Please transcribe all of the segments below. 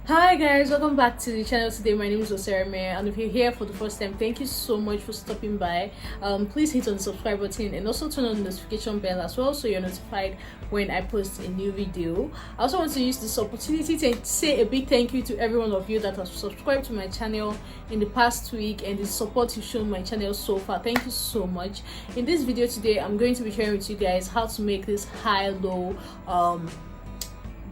Hi guys, welcome back to the channel today. My name is Osereme, and if you're here for the first time, thank you so much for stopping by. Please hit on the subscribe button and also turn on the notification bell as well so you're notified when I post a new video. I also want to use this opportunity to say a big thank you to every one of you that has subscribed to my channel in the past week and the support you've shown my channel so far. Thank you so much. In this video today, I'm going to be sharing with you guys how to make this high-low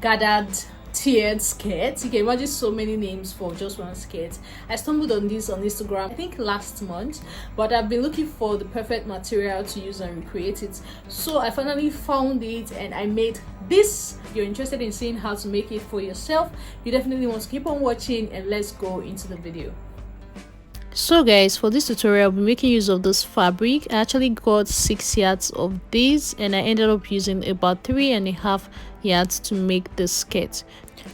gathered tiered skirt. You can imagine so many names for just one skirt. I stumbled on this on Instagram, I think last month, but I've been looking for the perfect material to use and recreate it. So I finally found it and I made this. If you're interested in seeing how to make it for yourself, you definitely want to keep on watching, and let's go into the video. So guys, for this tutorial I'll be making use of this fabric. I actually got 6 yards of this and I ended up using about 3.5 yards to make the skirt.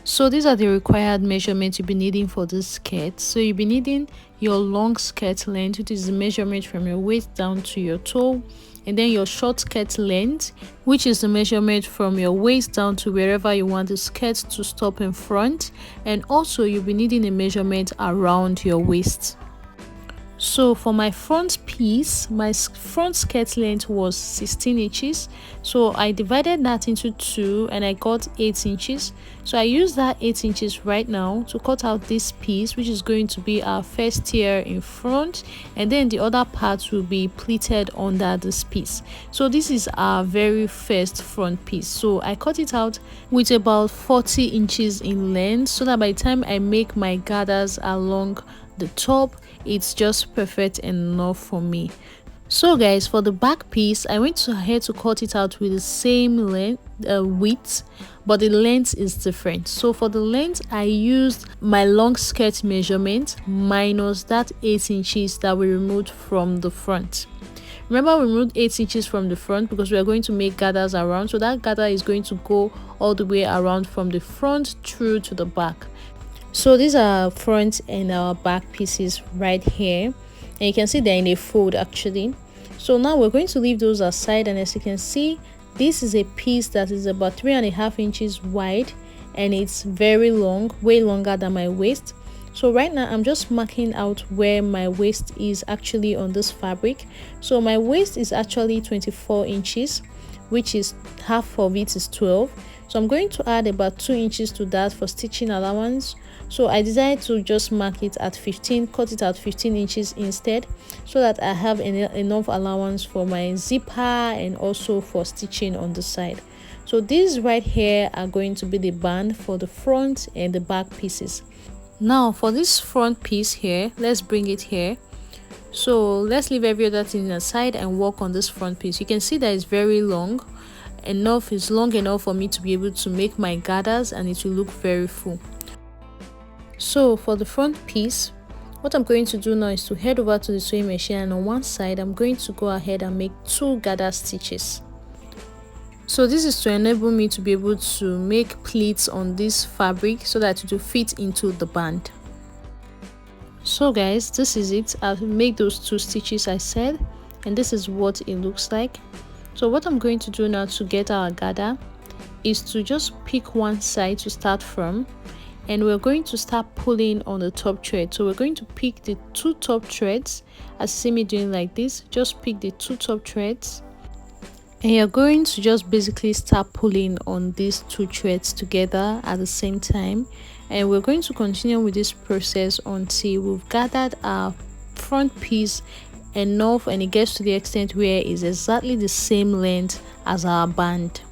So these are the required measurements you'll be needing for this skirt. So you'll be needing your long skirt length, which is the measurement from your waist down to your toe, and then your short skirt length, which is the measurement from your waist down to wherever you want the skirt to stop in front, and also you'll be needing a measurement around your waist. So for my front piece, my front skirt length was 16 inches. So I divided that into 2 and I got 8 inches. So I use that 8 inches right now to cut out this piece, which is going to be our first tier in front, and then the other parts will be pleated under this piece. So this is our very first front piece. So I cut it out with about 40 inches in length so that by the time I make my gathers along the top, it's just perfect enough for me. So guys, for the back piece I went ahead to cut it out with the same length width, but the length is different. So for the length I used my long skirt measurement minus that 8 inches that we removed from the front. Remember, we removed 8 inches from the front because we are going to make gathers around, so that gather is going to go all the way around from the front through to the back. So these are our front and our back pieces right here, and you can see they're in a fold actually. So now we're going to leave those aside, and as you can see, this is a piece that is about 3.5 inches wide and it's very long, way longer than my waist. So right now I'm just marking out where my waist is actually on this fabric. So my waist is actually 24 inches, which is half of it is 12. So I'm going to add about 2 inches to that for stitching allowance. So I decided to just mark it at 15, cut it at 15 inches instead, so that I have enough allowance for my zipper and also for stitching on the side. So these right here are going to be the band for the front and the back pieces. Now for this front piece here, let's bring it here. So let's leave every other thing aside and work on this front piece. You can see that it's very long enough, it's long enough for me to be able to make my gathers and it will look very full. So for the front piece, what I'm going to do now is to head over to the sewing machine, and on one side I'm going to go ahead and make 2 gather stitches. So this is to enable me to be able to make pleats on this fabric so that it will fit into the band. So guys, this is it. I've made those 2 stitches I said, and this is what it looks like. So what I'm going to do now to get our gather is to just pick one side to start from, and we're going to start pulling on the top thread. So we're going to pick the 2 top threads, as you see me doing like this. Just pick the 2 top threads, and you're going to just basically start pulling on these 2 threads together at the same time, and we're going to continue with this process until we've gathered our front piece enough and it gets to the extent where it's exactly the same length as our band.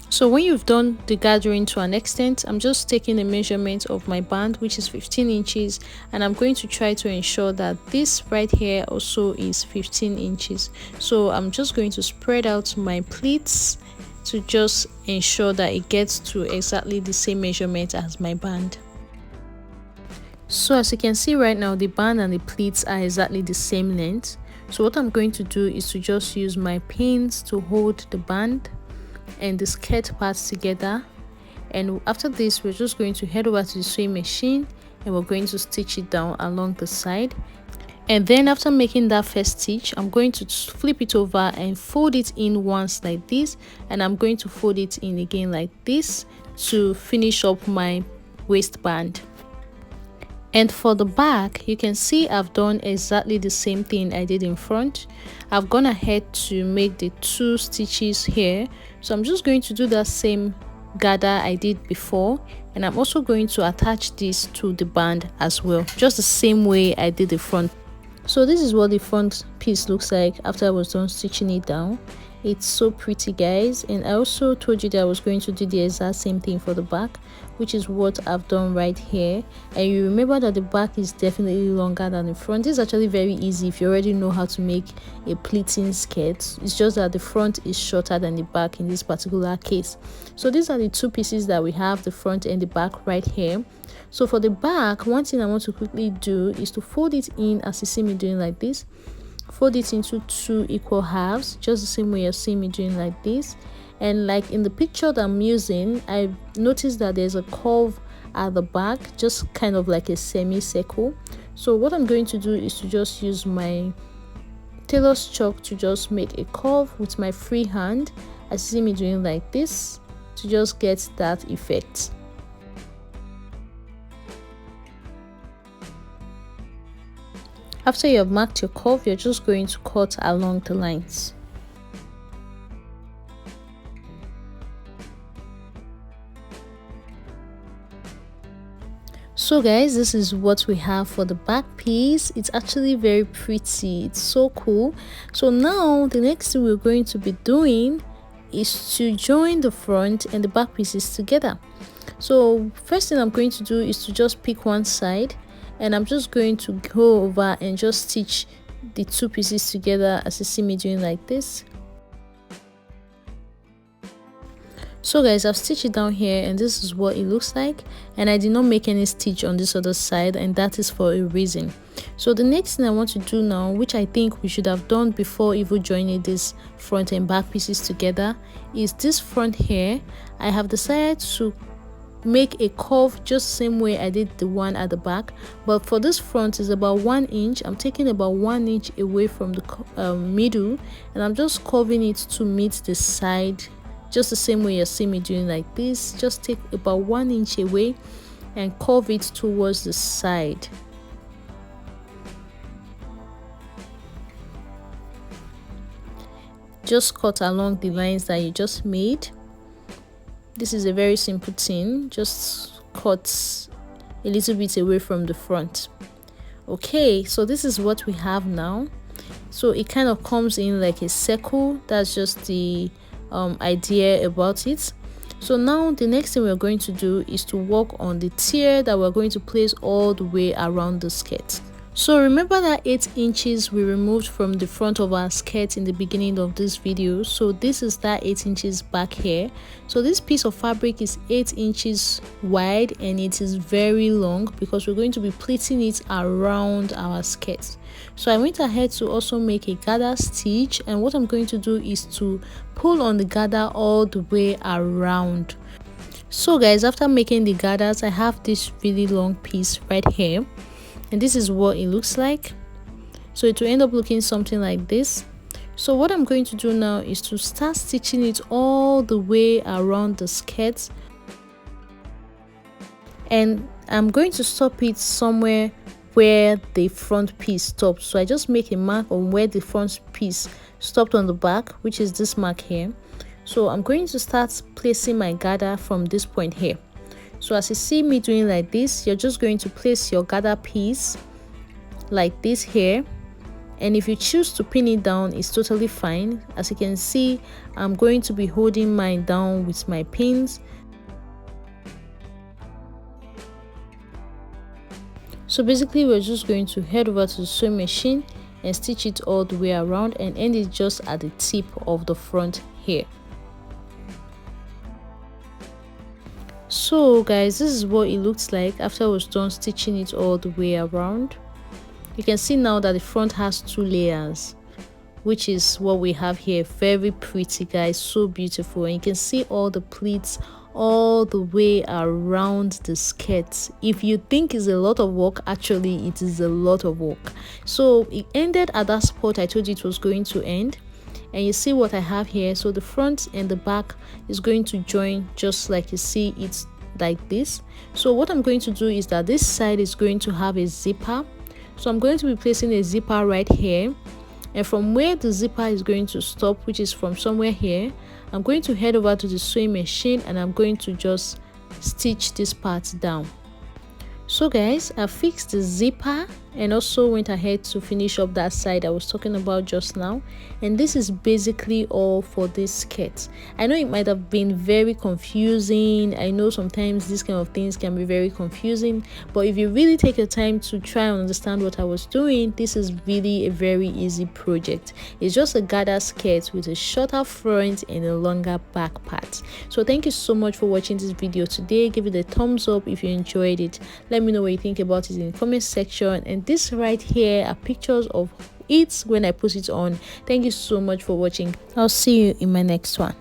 So when you've done the gathering to an extent, I'm just taking a measurement of my band, which is 15 inches, and I'm going to try to ensure that this right here also is 15 inches. So I'm just going to spread out my pleats to just ensure that it gets to exactly the same measurement as my band. So as you can see right now, the band and the pleats are exactly the same length. So what I'm going to do is to just use my pins to hold the band and the skirt parts together, and after this we're just going to head over to the sewing machine and we're going to stitch it down along the side. And then after making that first stitch, I'm going to flip it over and fold it in once like this, and I'm going to fold it in again like this to finish up my waistband. And for the back, you can see I've done exactly the same thing I did in front. I've gone ahead to make the 2 stitches here, so I'm just going to do that same gather I did before, and I'm also going to attach this to the band as well, just the same way I did the front. So this is what the front piece looks like after I was done stitching it down. It's so pretty, guys. And I also told you that I was going to do the exact same thing for the back, which is what I've done right here. And you remember that the back is definitely longer than the front. This is actually very easy if you already know how to make a pleating skirt. It's just that the front is shorter than the back in this particular case. So these are the 2 pieces that we have, the front and the back right here. So for the back, one thing I want to quickly do is to fold it in as you see me doing like this. Fold it into 2 equal halves, just the same way you see me doing like this. And like in the picture that I'm using, I noticed that there's a curve at the back, just kind of like a semicircle. So what I'm going to do is to just use my tailor's chalk to just make a curve with my free hand, as you see me doing like this, to just get that effect. After you have marked your curve, you're just going to cut along the lines. So guys, this is what we have for the back piece. It's actually very pretty. It's so cool. So now the next thing we're going to be doing is to join the front and the back pieces together. So first thing I'm going to do is to just pick one side, and I'm just going to go over and just stitch the 2 pieces together as you see me doing like this. So guys, I've stitched it down here and this is what it looks like, and I did not make any stitch on this other side, and that is for a reason. So the next thing I want to do now, which I think we should have done before even joining this front and back pieces together, is this front here. I have decided to make a curve just the same way I did the one at the back, but for this front is about 1 inch. I'm taking about 1 inch away from the middle, and I'm just curving it to meet the side, just the same way you see me doing like this. Just take about 1 inch away and curve it towards the side. Just cut along the lines that you just made. This is a very simple thing, just cut a little bit away from the front. Okay, so this is what we have now. So it kind of comes in like a circle. That's just the idea about it. So now the next thing we're going to do is to work on the tier that we're going to place all the way around the skirt. So remember that 8 inches we removed from the front of our skirt in the beginning of this video. So this is that 8 inches back here. So this piece of fabric is 8 inches wide and it is very long because we're going to be pleating it around our skirt. So I went ahead to also make a gather stitch, and what I'm going to do is to pull on the gather all the way around. So guys, after making the gathers, I have this really long piece right here, and this is what it looks like. So it will end up looking something like this. So what I'm going to do now is to start stitching it all the way around the skirt, and I'm going to stop it somewhere where the front piece stopped. So I just make a mark on where the front piece stopped on the back, which is this mark here. So I'm going to start placing my gather from this point here. So as you see me doing like this, you're just going to place your gather piece like this here, and if you choose to pin it down, it's totally fine. As you can see, I'm going to be holding mine down with my pins. So basically we're just going to head over to the sewing machine and stitch it all the way around and end it just at the tip of the front here. So guys, this is what it looks like after I was done stitching it all the way around. You can see now that the front has 2 layers, which is what we have here. Very pretty guys, so beautiful, and you can see all the pleats all the way around the skirt. If you think it's a lot of work, actually it is a lot of work. So it ended at that spot I told you it was going to end, and you see what I have here. So the front and the back is going to join just like you see it's like this. So what I'm going to do is that this side is going to have a zipper, so I'm going to be placing a zipper right here, and from where the zipper is going to stop, which is from somewhere here, I'm going to head over to the sewing machine and I'm going to just stitch this part down. So guys, I fixed the zipper and also went ahead to finish up that side I was talking about just now, and this is basically all for this skirt. I know it might have been very confusing. I know sometimes these kind of things can be very confusing, but if you really take your time to try and understand what I was doing, this is really a very easy project. It's just a gather skirt with a shorter front and a longer back part. So thank you so much for watching this video today. Give it a thumbs up if you enjoyed it. Let me know what you think about it in the comment section, and this right here are pictures of it when I put it on. Thank you so much for watching. I'll see you in my next one.